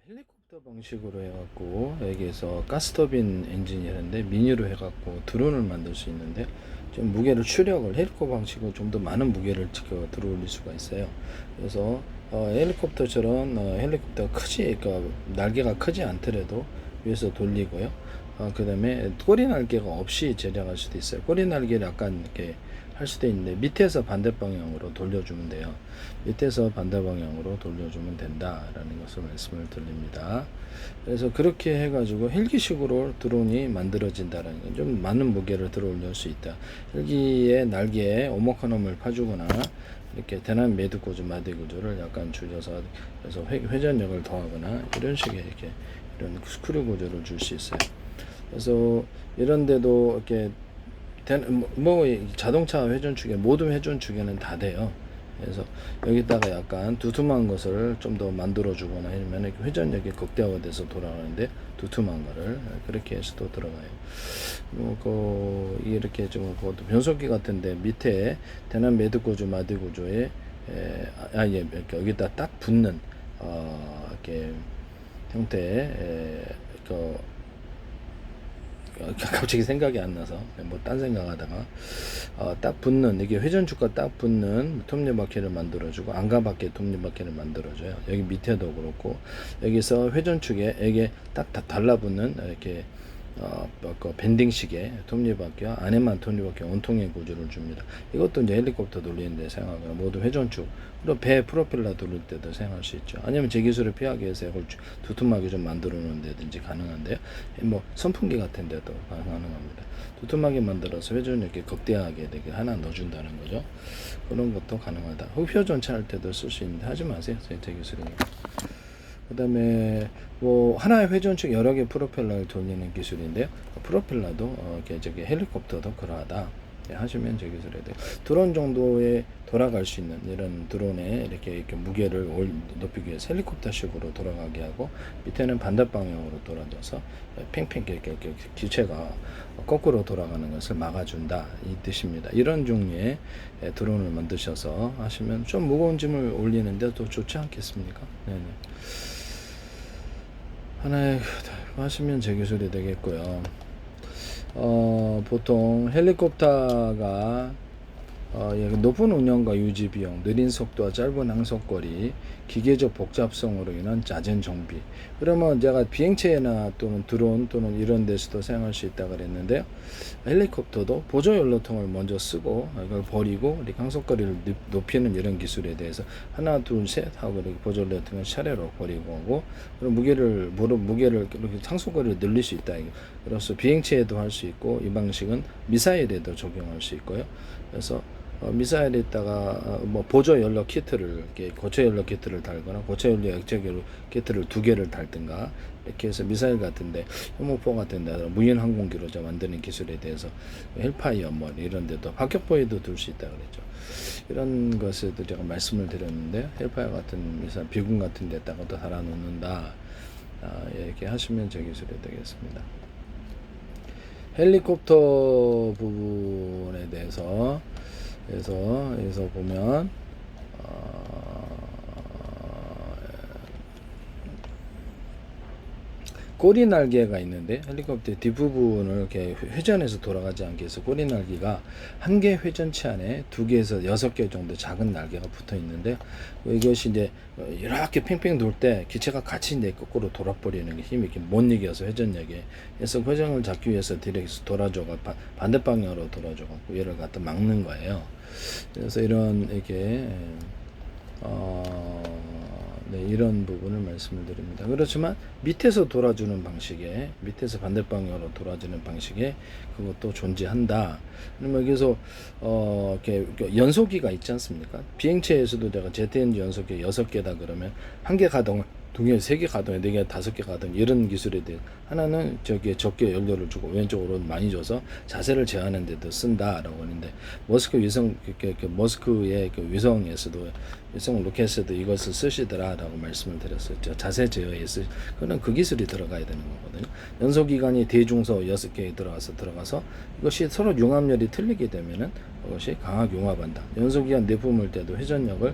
헬리콥터 방식으로 해갖고 여기에서 가스터빈 엔진이라는데 미니로 해갖고 드론을 만들 수 있는데 좀 무게를 추력을 헬리콥터 방식으로 좀 더 많은 무게를 들어올릴 수가 있어요. 그래서 헬리콥터처럼 헬리콥터가 크지 그러니까 날개가 크지 않더라도 위에서 돌리고요. 그 다음에 꼬리 날개가 없이 제작할 수도 있어요. 꼬리 날개를 약간 이렇게 할 수도 있는데 밑에서 반대 방향으로 돌려주면 돼요. 밑에서 반대 방향으로 돌려주면 된다라는 것을 말씀을 드립니다. 그래서 그렇게 해가지고 헬기식으로 드론이 만들어진다라는 건 좀 많은 무게를 들어 올릴 수 있다. 헬기의 날개에 오목한 홈을 파주거나 이렇게 대남 매듭 구조, 마디 구조를 약간 줄여서 그래서 회전력을 더하거나 이런 식의 이렇게 이런 스크류 구조를 줄 수 있어요. 그래서 이런데도 이렇게 뭐 자동차 회전축에 모든 회전축에는 다 돼요. 그래서 여기다가 약간 두툼한 것을 좀 더 만들어 주거나 하면 회전력이 극대화돼서 돌아가는데 두툼한 거를 그렇게 해서도 들어가요. 이렇게 좀 그것도 변속기 같은데 밑에 대남 매듭 구조, 마디 구조에 여기다 딱 붙는 이렇게 형태의 갑자기 생각이 안 나서 뭐 딴 생각하다가 딱 붙는 이게 회전축과 딱 붙는 톱니바퀴를 만들어주고 안가바퀴 톱니바퀴를 만들어줘요. 여기 밑에도 그렇고 여기서 회전축에 이게 딱 달라붙는 이렇게 밴딩식의 톱니바퀴와 안에만 톱니바퀴 원통의 구조를 줍니다. 이것도 이제 헬리콥터 돌리는데 사용하거나 모두 회전축 그리고 배 프로펠러 돌릴 때도 사용할 수 있죠. 아니면 제 기술을 피하기 위해서 이걸 두툼하게 좀 만들어 놓은 데든지 가능한데요. 뭐 선풍기 같은 데도 가능합니다. 두툼하게 만들어서 회전력이 극대화하게 되게 하나 넣어준다는 거죠. 그런 것도 가능하다. 흡효 전차할 때도 쓸 수 있는데 하지 마세요. 제 기술이니까. 그 다음에 뭐 하나의 회전축 여러 개 프로펠러를 돌리는 기술인데요. 프로펠러도 저기 헬리콥터도 그러하다. 하시면 제 기술에 돼요. 드론 정도에 돌아갈 수 있는 이런 드론에 이렇게 무게를 높이기 위해서 헬리콥터식으로 돌아가게 하고 밑에는 반대 방향으로 돌아져서 팽팽 이렇게 기체가 거꾸로 돌아가는 것을 막아준다 이 뜻입니다. 이런 종류의 드론을 만드셔서 하시면 좀 무거운 짐을 올리는데 도 좋지 않겠습니까? 네네. 하나에 하시면 제 기술이 되겠고요. 보통 헬리콥터가 높은 운영과 유지 비용, 느린 속도와 짧은 항속거리, 기계적 복잡성으로 인한 잦은 정비. 그러면 제가 비행체나 또는 드론 또는 이런 데서도 사용할 수 있다고 그랬는데요. 헬리콥터도 보조 연료통을 먼저 쓰고 이걸 버리고 이렇게 항속거리를 높이는 이런 기술에 대해서 하나, 둘, 셋 하고 이렇게 보조 연료통을 차례로 버리고 하고 그럼 무게를 이렇게 항속거리를 늘릴 수 있다. 그래서 비행체에도 할 수 있고 이 방식은 미사일에도 적용할 수 있고요. 그래서 미사일에다가 뭐 보조 연료 키트를 이렇게 고체 연료 키트를 달거나 고체 연료 액체 연료 키트를 2개를 달든가 이렇게 해서 미사일 같은데 효모포 같은데 무인 항공기로 만드는 기술에 대해서 헬파이어 뭐 이런 데도 박격포에도 둘 수 있다 그랬죠. 이런 것에도 제가 말씀을 드렸는데 헬파이어 같은 미사일 비군 같은 데다가도 달아 놓는다. 이렇게 하시면 제 기술이 되겠습니다. 헬리콥터 부분에 대해서 여기서 보면 꼬리 날개가 있는데 헬리콥터 뒷부분을 이렇게 회전해서 돌아가지 않게 해서 꼬리 날개가 한 개 회전치 안에 2개에서 6개 정도 작은 날개가 붙어 있는데 이것이 이제 이렇게 팽팽 돌 때 기체가 같이 이제 거꾸로 돌아버리는 게 힘이 이렇게 못 이겨서 회전력에 그래서 회전을 잡기 위해서 디렉스 돌아줘가 반대 방향으로 돌아줘갖고 얘를 갖다 막는 거예요. 그래서 이런 이렇게 네, 이런 부분을 말씀을 드립니다. 그렇지만 밑에서 돌아주는 방식에 밑에서 반대 방향으로 돌아주는 방식에 그것도 존재한다. 그러면 여기서 이렇게 연소기가 있지 않습니까? 비행체에서도 제가 제트엔진 연소기 6개다 그러면 한 개 가동 동해 3개 가동에 4개 5개 가동 이런 기술에 대해 하나는 저기에 적게 연료를 주고 왼쪽으로 많이 줘서 자세를 제어하는 데도 쓴다라고 하는데 머스크 위성 머스크의 위성에서도 위성 로켓에도 이것을 쓰시더라라고 말씀을 드렸었죠. 자세 제어에 그는 그 기술이 들어가야 되는 거거든요. 연소 기관이 대중소 6개에 들어가서 이것이 서로 융합열이 틀리게 되면은 그것이 강하게 융합한다. 연소 기관 내뿜을 때도 회전력을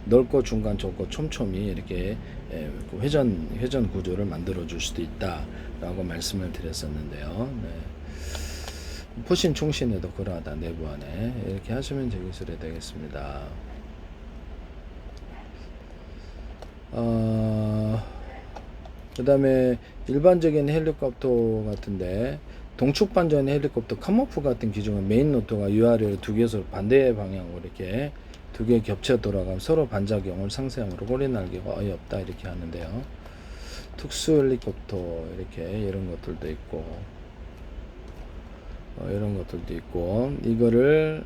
넓고 중간 좁고 촘촘히 이렇게 그 회전 구조를 만들어 줄 수도 있다라고 말씀을 드렸었는데요. 네. 포신 충신에도 그러하다 내부 안에 이렇게 하시면 제기술이 되겠습니다. 그 다음에 일반적인 헬리콥터 같은데 동축 반전 헬리콥터 카모프 같은 기종은 메인 로터가 URL 두 개에서 반대 방향으로 이렇게 두 개 겹쳐 돌아가면 서로 반작용을 상쇄함으로 꼬리 날개가 어이없다 이렇게 하는데요. 특수 헬리콥터 이렇게 이런 것들도 있고 이런 것들도 있고 이거를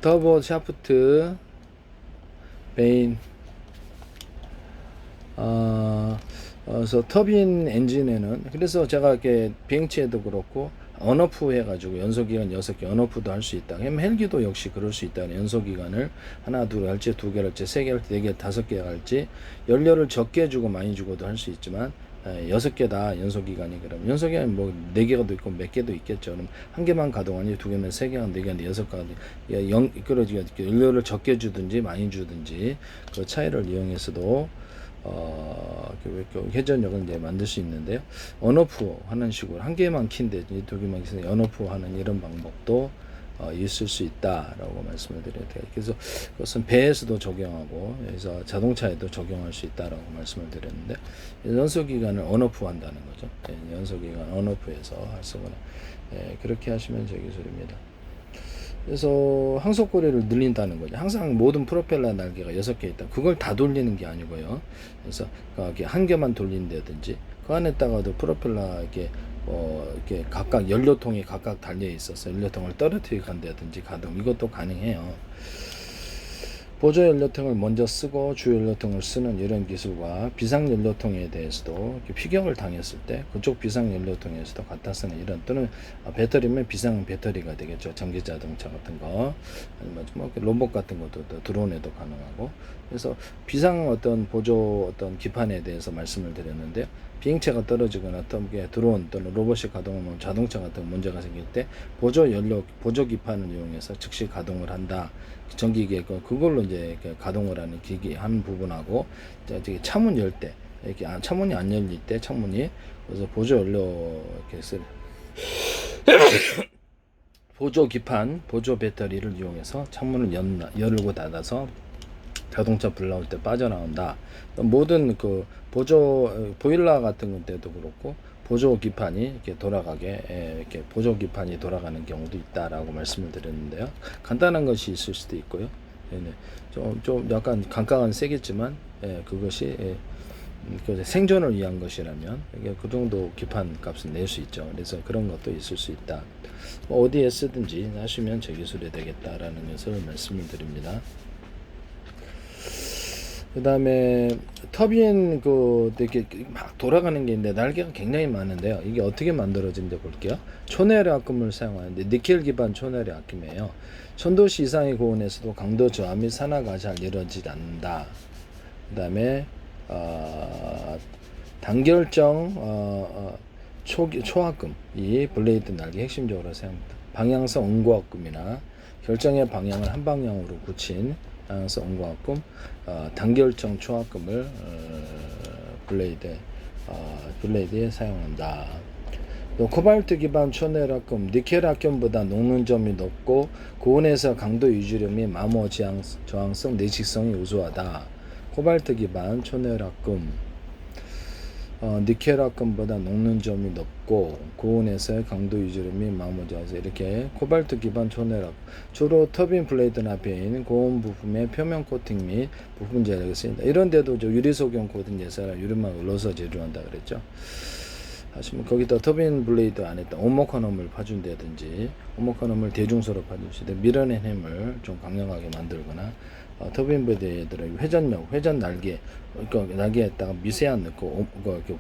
터보 샤프트 메인 그래서 터빈 엔진에는 그래서 제가 이렇게 비행체에도 그렇고 언오프 해가지고 연소기간 6개 언오프도 할 수 있다. 그럼 헬기도 역시 그럴 수 있다. 연소기간을 하나 둘 할지 두 개 할지 세 개 할지 네 개 다섯 개 할지 연료를 적게 주고 많이 주고도 할 수 있지만 6개다 연소기간이 그럼 연소기간이 뭐 4개가 있고 몇 개도 있겠죠. 그럼 한 개만 가동하니 두 개면 3개가 4개가 6개가 그러지 연료를 적게 주든지 많이 주든지 그 차이를 이용해서도 회전력을 이제 만들 수 있는데요. 언오프 하는 식으로 한 개만 킨데 두 개만 키는데 언오프 하는 이런 방법도 있을 수 있다라고 말씀을 드려야 돼요. 그래서 그것은 배에서도 적용하고 그래서 자동차에도 적용할 수 있다라고 말씀을 드렸는데 연소기간을 언오프 한다는 거죠. 연소기간 언오프해서 할 수거나 그렇게 하시면 제기술입니다. 그래서 항속거리를 늘린다는 거죠. 항상 모든 프로펠러 날개가 6개 있다. 그걸 다 돌리는 게 아니고요. 그래서 한 개만 돌린다든지 그 안에다가도 프로펠러 이렇게 각각 연료통이 각각 달려 있어서 연료통을 떨어뜨리게 한다든지 가동 이것도 가능해요. 보조 연료통을 먼저 쓰고 주 연료통을 쓰는 이런 기술과 비상 연료통에 대해서도 피격을 당했을 때 그쪽 비상 연료통에서도 갖다 쓰는 이런 또는 배터리면 비상 배터리가 되겠죠. 전기 자동차 같은 거 아니면 뭐 로봇 같은 것도 드론에도 가능하고 그래서 비상 어떤 보조 어떤 기판에 대해서 말씀을 드렸는데요. 비행체가 떨어지거나 어떤 게 드론 또는 로봇이 가동하면 자동차 같은 문제가 생길 때 보조 기판을 이용해서 즉시 가동을 한다. 전기기에 그걸로 이제 가동을 하는 기기 한 부분하고 차문 열 때 이렇게 차문이 안 열릴 때 창문이 그래서 보조 연료 이렇게 쓸 보조 기판, 보조 배터리를 이용해서 창문을 열고 닫아서 자동차 불 나올 때 빠져나온다. 모든 그 보일러 같은 데도 그렇고 보조 기판이 이렇게 돌아가게 이렇게 보조 기판이 돌아가는 경우도 있다라고 말씀을 드렸는데요. 간단한 것이 있을 수도 있고요. 좀 약간 강가는 세겠지만 그것이 생존을 위한 것이라면 그 정도 기판 값은 낼 수 있죠. 그래서 그런 것도 있을 수 있다. 뭐 어디에 쓰든지 하시면 제 기술이 되겠다라는 것을 말씀을 드립니다. 그 다음에 터빈 이렇게 막 돌아가는 게 있는데 날개가 굉장히 많은데요. 이게 어떻게 만들어진지 볼게요. 초내열의 합금을 사용하는데 니켈 기반 초내열의 합금이에요. 1000도씨 이상의 고온에서도 강도 저하 및 산화가 잘 이루어지지 않는다. 그 다음에 단결정 초합금 이 블레이드 날개 핵심적으로 사용합니다. 방향성 응고합금이나 결정의 방향을 한 방향으로 굳힌 방향성 응고합금, 단결정 초합금을 블레이드에 사용한다. 또 코발트 기반 초내열 합금, 니켈 합금보다 녹는 점이 높고 고온에서 강도 유지력 및 마모 저항성, 내식성이 우수하다. 코발트 기반 초내열 합금 니켈 합금보다 녹는 점이 높고 고온에서의 강도 유지력 및 마모 저항성 이렇게 코발트 기반 초내열 합금 주로 터빈 블레이드 나베인 고온 부품의 표면 코팅 및 부품 제작에 쓰인다. 이런데도 유리소경 코팅제사라 유리막 눌러서 제조한다 그랬죠. 하시면 거기다 터빈 블레이드 안에다 오목한홈을 파준다든지 오목한홈을 대중소로 파주시되 밀어낸 햄을 좀 강력하게 만들거나 터빈 블레이드의 회전 날개 그러니까 날개에다가 미세한 넣고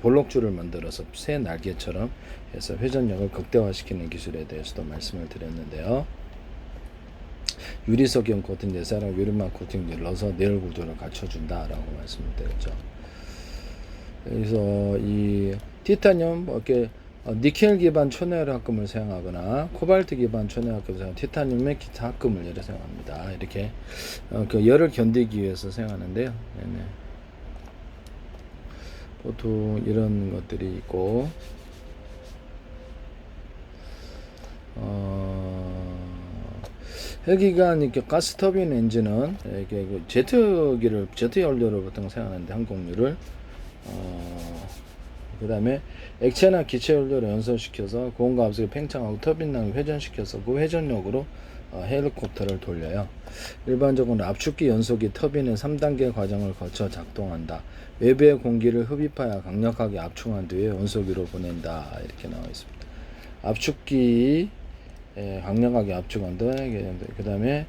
볼록줄을 만들어서 새 날개처럼 해서 회전력을 극대화시키는 기술에 대해서도 말씀을 드렸는데요. 유리석용 코팅 내사랑 유리막 코팅을 넣어서 내열 구조를 갖춰준다라고 말씀을 드렸죠. 그래서 이 티타늄 이렇게 니켈 기반 초내화학금을 사용하거나 코발트 기반 초내화학금을 사용, 티타늄의 기타 합금을 예를 사용합니다. 이렇게 그 열을 견디기 위해서 사용하는데요. 네네. 보통 이런 것들이 있고, 헬기관 이렇게 가스터빈 엔진은 이게 제트 연료를 보통 사용하는데 항공유를 그 다음에 액체나 기체 연료를 연소시켜서 고온과 압력을 팽창하고 터빈낭을 회전시켜서 그 회전력으로 헬리콥터를 돌려요. 일반적으로 압축기 연소기 터빈의 3단계 과정을 거쳐 작동한다. 외부의 공기를 흡입하여 강력하게 압축한 뒤에 연소기로 보낸다. 이렇게 나와 있습니다. 압축기 강력하게 압축한다. 그 다음에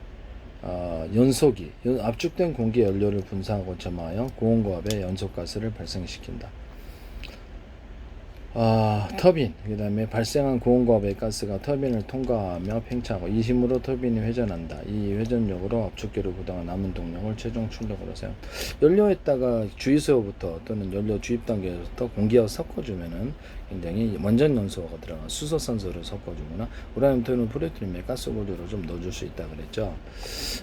연소기, 압축된 공기 연료를 분사하고 점화하여 고온고압의 연소가스를 발생시킨다. 터빈, 그 다음에 발생한 고온고압의 가스가 터빈을 통과하며 팽창하고 이 힘으로 터빈이 회전한다. 이 회전력으로 압축기를 구동한 남은 동력을 최종 출력으로 사용. 연료에다가 주유소부터 또는 연료 주입 단계에서부터 공기와 섞어주면은 굉장히 원전 연소가 들어가 수소산소를 섞어주거나 우라늄 토륨 플루토늄의 가스 보조를 좀 넣어줄 수 있다 그랬죠.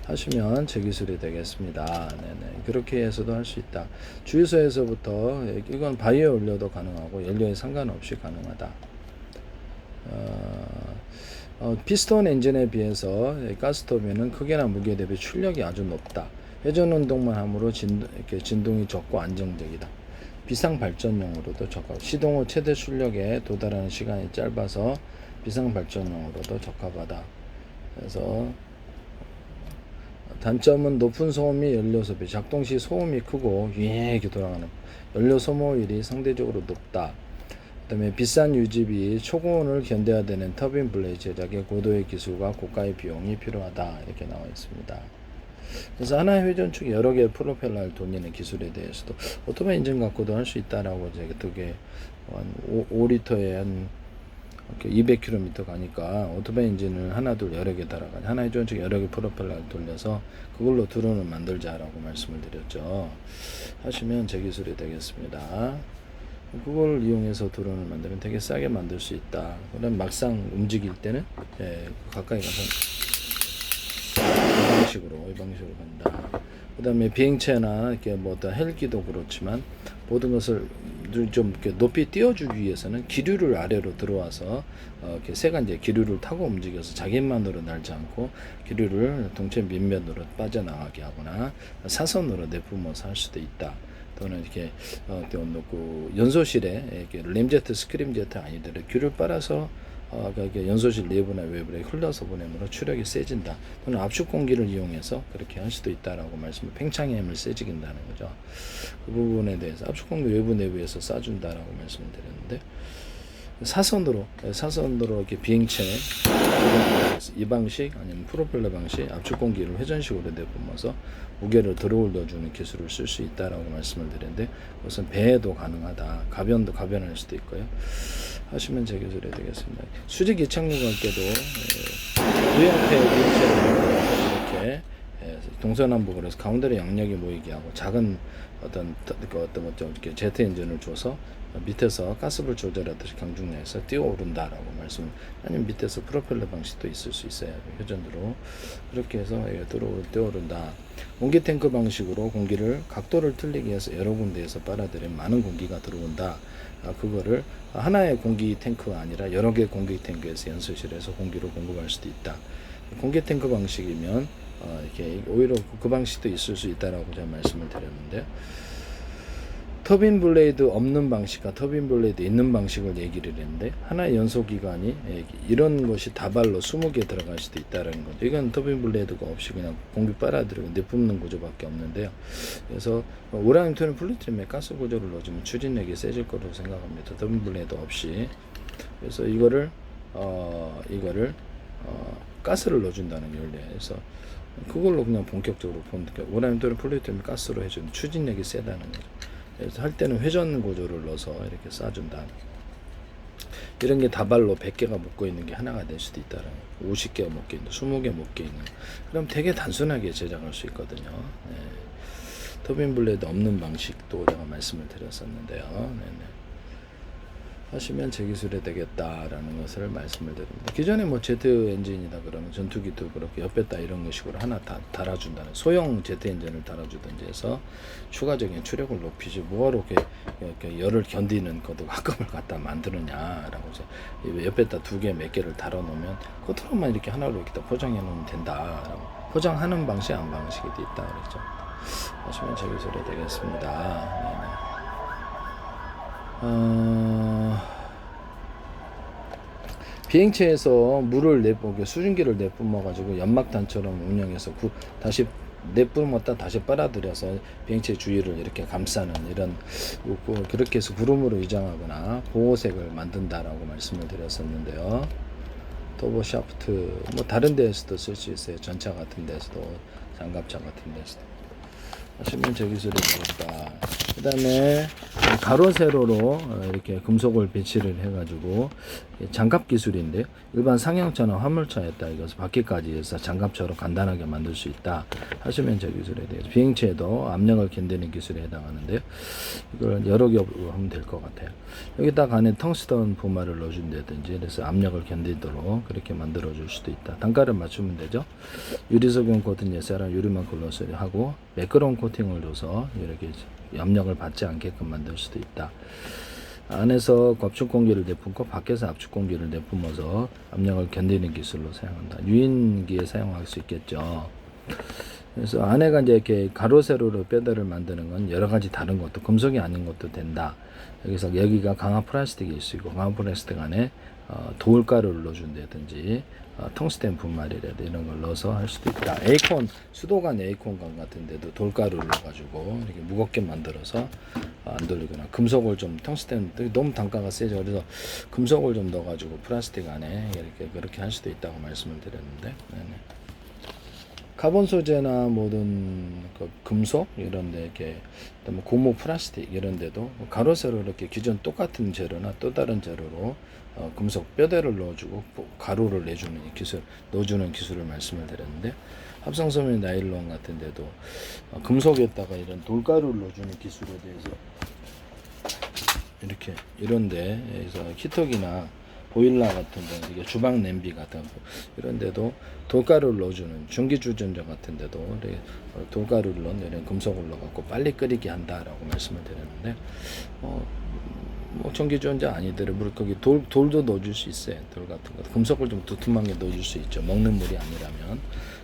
하시면 제 기술이 되겠습니다. 네네. 그렇게 해서도 할 수 있다. 주유소에서부터 이건 바이오 연료도 가능하고 연료에 상관없이 가능하다. 피스톤 엔진에 비해서 가스터빈은 크기나 무게 대비 출력이 아주 높다. 회전 운동만 함으로 진동이 적고 안정적이다. 비상 발전용으로도 적합. 시동 후 최대 출력에 도달하는 시간이 짧아서 비상 발전용으로도 적합하다. 그래서 단점은 높은 소음이 연료 소비. 작동 시 소음이 크고 유행하게 돌아가는 연료 소모율이 상대적으로 높다. 그다음에 비싼 유지비, 초고온을 견뎌야 되는 터빈 블레이드 제작에 고도의 기술과 고가의 비용이 필요하다. 이렇게 나와 있습니다. 그래서 하나의 회전축 여러 개의 프로펠러를 돌리는 기술에 대해서도 오토바이 인증 갖고도 할 수 있다라고 제가 되게 한 5리터에 한 200km 가니까 오토바이 엔진을 하나 둘 여러 개 달아가지고 하나의 회전축 여러 개 프로펠러를 돌려서 그걸로 드론을 만들자라고 말씀을 드렸죠. 하시면 제 기술이 되겠습니다. 그걸 이용해서 드론을 만들면 되게 싸게 만들 수 있다. 그럼 막상 움직일 때는 가까이 가서 이 방식으로 간다. 그 다음에 비행체나 이렇게 뭐 어떤 헬기도 그렇지만 모든 것을 좀 이렇게 높이 띄워주기 위해서는 기류를 아래로 들어와서 이렇게 새가 이제 기류를 타고 움직여서 자기 힘만으로 날지 않고 기류를 동체 밑면으로 빠져나가게 하거나 사선으로 내뿜어서 할 수도 있다. 또는 이렇게 그 연소실에 이렇게 램제트, 스크림제트 아니더라도 귤을 빨아서 연소실 내부나 외부에 흘러서 보내므로 추력이 세진다. 또는 압축 공기를 이용해서 그렇게 할 수도 있다라고 말씀을 팽창의 힘을 세지긴다는 거죠. 그 부분에 대해서 압축 공기 외부 내부에서 쏴준다라고 말씀을 드렸는데 사선으로 이렇게 비행체 이 방식 아니면 프로펠러 방식 압축 공기를 회전식으로 내뿜어서 무게를 들어 올려주는 기술을 쓸 수 있다라고 말씀을 드렸는데 그것은 배에도 가능하다. 가변할 수도 있고요. 하시면 제 기술이 되겠습니다. 수직 이착륙 할 때도 우형태 비행체를 이렇게 동서남북으로 해서 가운데로 양력이 모이게 하고 작은 어떤 좀 이렇게 제트 엔진을 줘서 밑에서 가스불 조절하듯이 경중 내에서 뛰어오른다라고 말씀. 아니면 밑에서 프로펠러 방식도 있을 수 있어요. 회전으로 그렇게 해서 뛰어오른다. 공기 탱크 방식으로 공기를 각도를 틀리게 해서 여러 군데에서 빨아들이면 많은 공기가 들어온다. 그거를 하나의 공기 탱크가 아니라 여러 개의 공기 탱크에서 연소실에서 공기를 공급할 수도 있다. 공기 탱크 방식이면 이렇게 오히려 그 방식도 있을 수 있다라고 제가 말씀을 드렸는데 터빈 블레이드 없는 방식과 터빈 블레이드 있는 방식을 얘기를 했는데 하나의 연소 기관이 이런 것이 다발로 20개 들어갈 수도 있다는 거죠. 이건 터빈 블레이드가 없이 그냥 공기 빨아들이고 내뿜는 구조밖에 없는데요. 그래서 우라늄 토륨 플루토늄의 가스 구조를 넣어주면 추진력이 세질 거라고 생각합니다. 터빈 블레이드 없이. 그래서 이거를 가스를 넣어준다는 연료에서 그걸로 그냥 본격적으로 우라늄 토륨 플루토늄 가스로 해주는 추진력이 세다는 거죠. 그래서 할 때는 회전 구조를 넣어서 이렇게 쏴준다. 이런 게 다발로 100개가 묶어 있는 게 하나가 될 수도 있다는 거예요. 50개가 묶여 있는, 20개 묶여 있는. 그럼 되게 단순하게 제작할 수 있거든요. 네. 터빈 블레이드 없는 방식도 제가 말씀을 드렸었는데요. 네네. 하시면 제 기술이 되겠다라는 것을 말씀을 드립니다. 기존에 뭐 제트 엔진이다 그러면 전투기도 그렇게 옆에다 이런 식으로 하나 다 달아준다는 소형 제트 엔진을 달아주든지 해서 추가적인 추력을 높이지 뭐하러 이렇게 열을 견디는 것도 가끔을 갖다 만드느냐라고 이제 옆에다 두 개 몇 개를 달아 놓으면 겉으로만 이렇게 하나로 이렇게 포장해 놓으면 된다라고 포장하는 방식 안 방식이 있다 그랬죠. 하시면 제 기술이 되겠습니다. 비행체에서 물을 내뿜게 수증기를 내뿜어 가지고 연막탄처럼 운영해서 다시 내뿜었다 다시 빨아들여서 비행체 주위를 이렇게 감싸는 이런 그렇게 해서 구름으로 위장하거나 보호색을 만든다라고 말씀을 드렸었는데요. 터보 샤프트 뭐 다른 데에서도 쓸 수 있어요. 전차 같은 데서도 장갑차 같은 데서도 하시면 제 기술이 되겠다. 그 다음에 가로 세로로 이렇게 금속을 배치를 해가지고 장갑 기술인데 일반 상형차나 화물차에다 이것을 바퀴까지 해서 장갑차로 간단하게 만들 수 있다 하시면 제 기술에 대해서 비행체에도 압력을 견디는 기술에 해당하는데 이걸 여러 겹으로 하면 될 것 같아요. 여기다가 안에 텅스턴 부마를 넣어준다든지 그래서 압력을 견디도록 그렇게 만들어 줄 수도 있다. 단가를 맞추면 되죠. 유리석용 코팅 예사랑 유리만 글로스를 하고 매끄러운 코팅을 줘서 이렇게 압력을 받지 않게끔 만들 수도 있다. 안에서 압축 공기를 내뿜고 밖에서 압축 공기를 내뿜어서 압력을 견디는 기술로 사용한다. 유인기에 사용할 수 있겠죠. 그래서 안에가 이제 이렇게 가로 세로로 뼈대를 만드는 건 여러 가지 다른 것도 금속이 아닌 것도 된다. 여기가 강화 플라스틱일 수 있고 강화 플라스틱 안에 돌가루를 넣어준다든지 텅스텐 분말이라도 이런 걸 넣어서 할 수도 있다. 에이콘 수도관 에이콘관 같은 데도 돌가루를 넣어가지고 이렇게 무겁게 만들어서 안 돌리거나 금속을 좀 텅스텐 너무 단가가 세죠. 그래서 금속을 좀 넣어가지고 플라스틱 안에 이렇게 그렇게 할 수도 있다고 말씀을 드렸는데 네네. 카본 소재나 모든 그 금속 이런데 이렇게 뭐 고무 플라스틱 이런데도 가로 세로 이렇게 기존 똑같은 재료나 또 다른 재료로 금속 뼈대를 넣어주고 가루를 내주는 기술, 넣어주는 기술을 말씀을 드렸는데 합성섬유 나일론 같은데도 금속에다가 이런 돌가루를 넣어주는 기술에 대해서 이렇게 이런데 그래서 히터기나 보일러 같은 데 이게 주방 냄비 같은 거 이런 데도 돌가루를 넣어주는 전기주전자 같은 데도 돌가루를 넣은 이런 금속을 넣어갖고 빨리 끓이게 한다라고 말씀을 드렸는데 뭐 전기주전자 아니더라도 거기 돌도 넣어줄 수 있어요. 돌 같은 거 금속을 좀 두툼하게 넣어줄 수 있죠. 먹는 물이 아니라면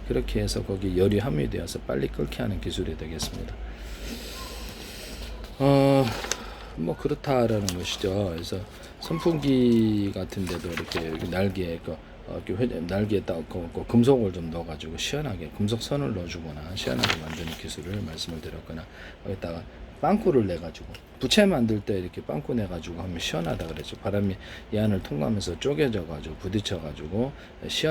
그렇게 해서 거기 열이 함유되어서 빨리 끓게 하는 기술이 되겠습니다. 뭐 그렇다라는 것이죠. 그래서 선풍기 같은 데도 이렇게 날개에 날개에다 금속을 좀 넣어가지고 시원하게 금속 선을 넣어주거나 시원하게 만드는 기술을 말씀을 드렸거나 여기다가 빵꾸를 내가지고 부채 만들 때 이렇게 빵꾸 내가지고 하면 시원하다 그랬죠. 바람이 이 안을 통과하면서 쪼개져가지고 부딪혀가지고 시원